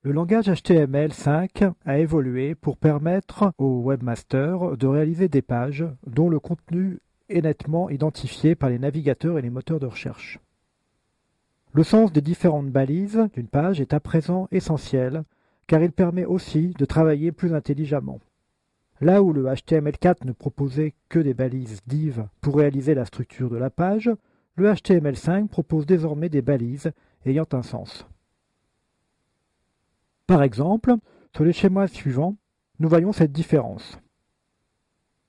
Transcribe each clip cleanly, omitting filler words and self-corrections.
Le langage HTML5 a évolué pour permettre aux webmasters de réaliser des pages dont le contenu est nettement identifié par les navigateurs et les moteurs de recherche. Le sens des différentes balises d'une page est à présent essentiel car il permet aussi de travailler plus intelligemment. Là où le HTML4 ne proposait que des balises div pour réaliser la structure de la page, le HTML5 propose désormais des balises ayant un sens. Par exemple, sur les schémas suivants, nous voyons cette différence.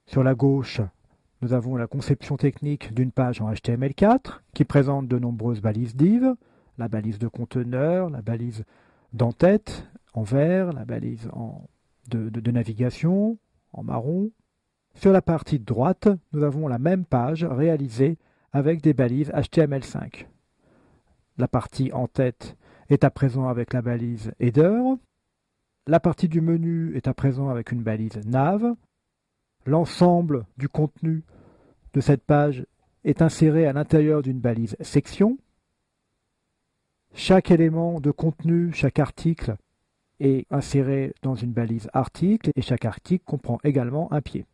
Sur la gauche, nous avons la conception technique d'une page en HTML4 qui présente de nombreuses balises div, la balise de conteneur, la balise d'entête en vert, la balise de navigation en marron. Sur la partie de droite, nous avons la même page réalisée avec des balises HTML5. La partie en tête est à présent avec la balise header. La partie du menu est à présent avec une balise nav. L'ensemble du contenu de cette page est inséré à l'intérieur d'une balise section. Chaque élément de contenu, chaque article est inséré dans une balise article et chaque article comprend également un pied.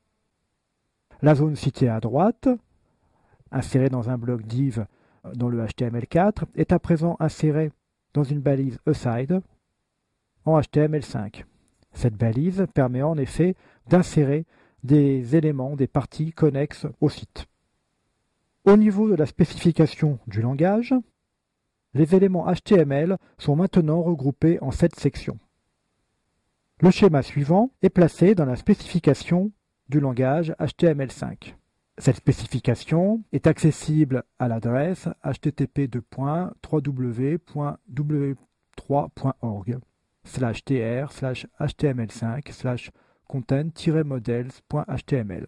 La zone citée à droite, insérée dans un bloc div dans le HTML4, est à présent insérée dans une balise aside en HTML5. Cette balise permet en effet d'insérer des éléments, des parties connexes au site. Au niveau de la spécification du langage, les éléments HTML sont maintenant regroupés en 7 sections. Le schéma suivant est placé dans la spécification du langage HTML5. Cette spécification est accessible à l'adresse http://w3.w3.org/tr/html5/content-models.html.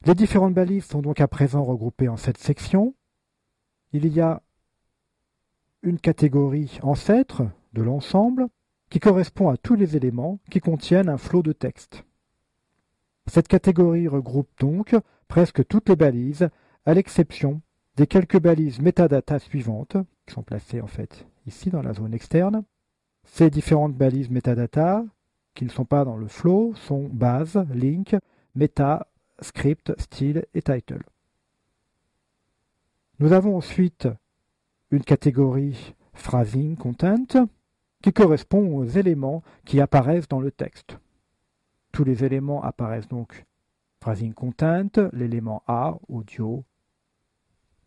Les différentes balises sont donc à présent regroupées en 7 sections. Il y a une catégorie ancêtre de l'ensemble qui correspond à tous les éléments qui contiennent un flot de texte. Cette catégorie regroupe donc presque toutes les balises, à l'exception des quelques balises metadata suivantes, qui sont placées en fait ici dans la zone externe. Ces différentes balises metadata, qui ne sont pas dans le flow, sont base, link, meta, script, style et title. Nous avons ensuite une catégorie phrasing content, qui correspond aux éléments qui apparaissent dans le texte. Tous les éléments apparaissent donc phrasing content, l'élément A, audio,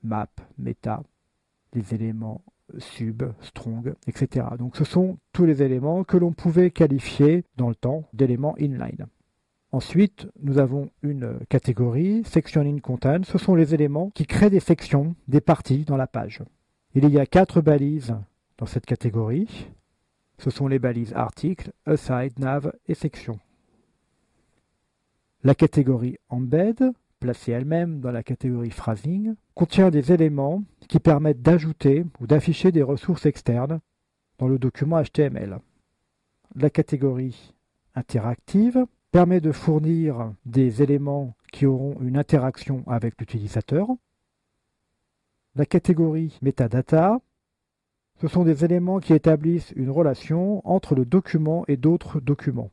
map, meta, les éléments sub, strong, etc. Donc ce sont tous les éléments que l'on pouvait qualifier dans le temps d'éléments inline. Ensuite, nous avons une catégorie, section in content, ce sont les éléments qui créent des sections, des parties dans la page. Il y a 4 balises dans cette catégorie. Ce sont les balises article, aside, nav et section. La catégorie embed, placée elle-même dans la catégorie phrasing, contient des éléments qui permettent d'ajouter ou d'afficher des ressources externes dans le document HTML. La catégorie interactive permet de fournir des éléments qui auront une interaction avec l'utilisateur. La catégorie metadata, ce sont des éléments qui établissent une relation entre le document et d'autres documents.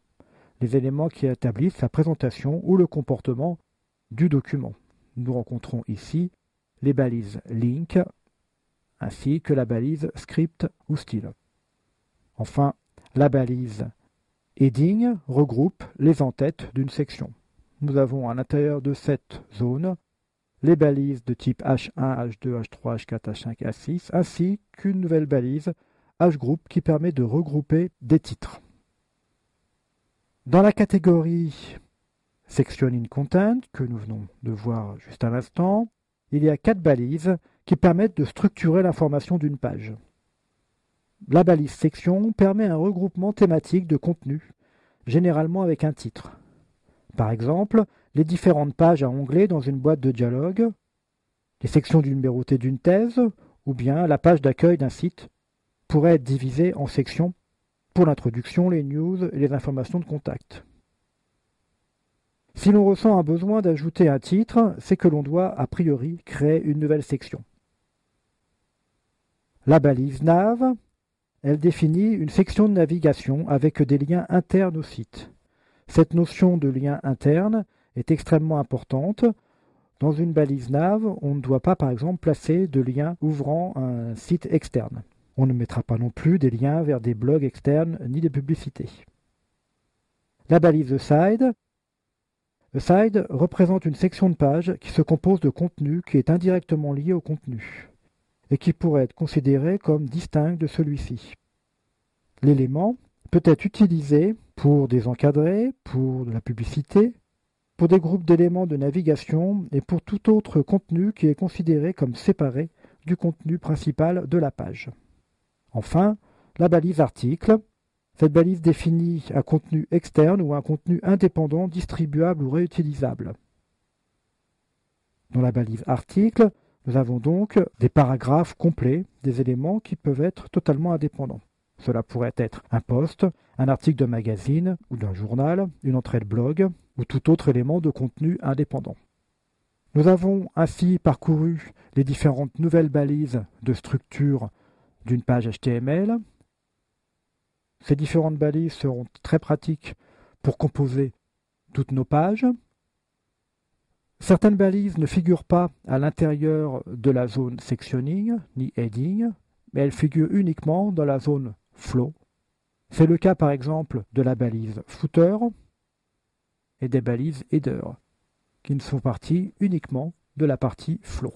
Les éléments qui établissent la présentation ou le comportement du document. Nous rencontrons ici les balises link ainsi que la balise script ou style. Enfin, la balise heading regroupe les entêtes d'une section. Nous avons à l'intérieur de cette zone les balises de type H1, H2, H3, H4, H5, H6, ainsi qu'une nouvelle balise hgroup qui permet de regrouper des titres. Dans la catégorie section in content, que nous venons de voir juste à l'instant, il y a 4 balises qui permettent de structurer l'information d'une page. La balise section permet un regroupement thématique de contenu, généralement avec un titre. Par exemple, les différentes pages à onglet dans une boîte de dialogue, les sections numérotées d'une thèse, ou bien la page d'accueil d'un site pourraient être divisées en sections pour l'introduction, les news et les informations de contact. Si l'on ressent un besoin d'ajouter un titre, c'est que l'on doit a priori créer une nouvelle section. La balise nav, elle définit une section de navigation avec des liens internes au site. Cette notion de lien interne est extrêmement importante. Dans une balise nav, on ne doit pas par exemple placer de liens ouvrant un site externe. On ne mettra pas non plus des liens vers des blogs externes ni des publicités. La balise aside. Aside représente une section de page qui se compose de contenu qui est indirectement lié au contenu et qui pourrait être considéré comme distinct de celui-ci. L'élément peut être utilisé pour des encadrés, pour de la publicité, pour des groupes d'éléments de navigation et pour tout autre contenu qui est considéré comme séparé du contenu principal de la page. Enfin, la balise article. Cette balise définit un contenu externe ou un contenu indépendant distribuable ou réutilisable. Dans la balise article, nous avons donc des paragraphes complets, des éléments qui peuvent être totalement indépendants. Cela pourrait être un post, un article de magazine ou d'un journal, une entrée de blog ou tout autre élément de contenu indépendant. Nous avons ainsi parcouru les différentes nouvelles balises de structure d'une page HTML. Ces différentes balises seront très pratiques pour composer toutes nos pages. Certaines balises ne figurent pas à l'intérieur de la zone sectioning ni heading, mais elles figurent uniquement dans la zone flow. C'est le cas par exemple de la balise footer et des balises header, qui ne font partie uniquement de la partie flow.